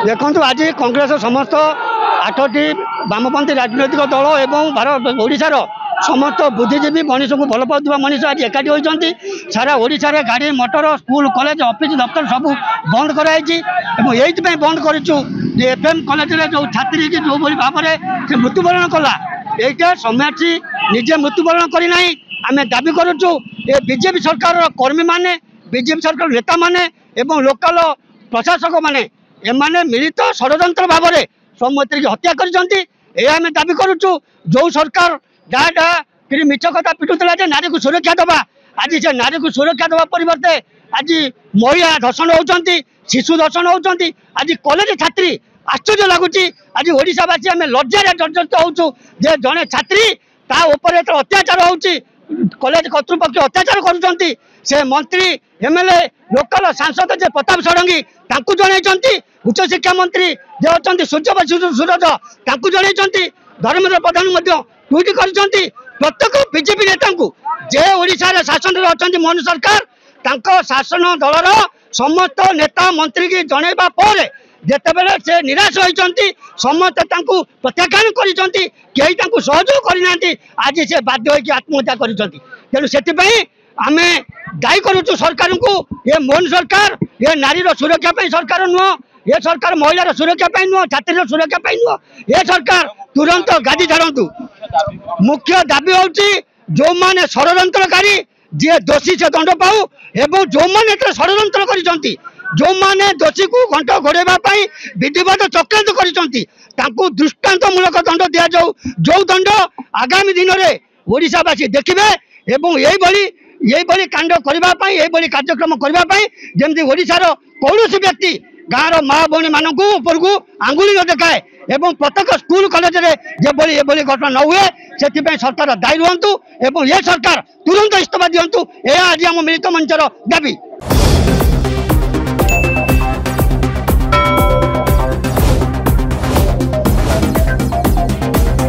देखो आज कांग्रेस समस्त 8टी वामपंथी राजनैतिक दल और भारत ओडिशार समस्त बुद्धिजीवी मनीष को भल पाता मनीष आज एकाठी होती सारा ओडिशा रे गाड़ी मोटर स्कूल कॉलेज ऑफिस दफ्तर सब बंद कराई ये बंद करूँ एफएम कॉलेज जो छात्री की जो भाव में मृत्युवरण कला यहाँ समाजी निजे मृत्युवरण करना आम दाबी करुचु ये बीजेपी सरकार कर्मी माने बीजेपी सरकार नेता माने एवं लोकल प्रशासक माने एमाने मिलित षड्यंत्र भाव में सम्मति की हत्या करें दाबी करुचु जो सरकार डा डा कि मिछ कथा पिटुला नारी को सुरक्षा दबा आज से नारी को सुरक्षा दबा परिवर्ते आज महिला धर्षण होती शिशु धर्षण होती आज कॉलेज छात्री आश्चर्य लगुच आज ओडिशावासी आम लज्जार जर्जरित होचु जे जड़े छात्री ता ऊपर अत्याचार होची कॉलेज कर्तृपक्ष अत्याचार करुँच से मंत्री एमएलए लोकल सांसद जे प्रताप षडंगी जनई उच्च शिक्षा मंत्री जे अच्छा सूर्यवंशी सूरज जनई धर्मेंद्र प्रधान ट्वीट कर प्रत्येक बीजेपी नेता जे ओडिशा शासन अच्छा मोहन सरकार शासन दलर समस्त नेता मंत्री की जनइबा पर जितेबाला से निराश होती समस्त प्रत्याख्यान कर सहयोग करना आज से बाध्य होकर आत्महत्या कर आम दायी करुचु सरकार को ये मोहन सरकार ये नारी सुरक्षा सरकार नुह ये सरकार महिलार सुरक्षा नुह छात्री सुरक्षा नुह ये सरकार तुरंत गादी छाड़ू मुख्य दाबी हूँ जो मैंने षड्यंत्रकारी जी दोषी से दंड पाऊ एवं जो मैंने षड्यंत्र कर जो मैंने दोषी को घंट घोड़ाई विधिवत चक्रांत कर दृष्टांतमूलक दंड दि जाऊ जो दंड आगामी दिन में ओडिशावासी देखिए एवं यही कांड करने यही कार्यक्रम करने जमी ओडिशार कौन व्यक्ति गाँव माँ भौणी मानक ऊपर को आंगुली न देखाए एवं प्रत्येक स्कूल कॉलेज ये घटना न हुए से सरकार दायी रुहतु एवं ये सरकार तुरंत इस्तीफा दिंतु यह आज आम मिलित मंचर दाबी।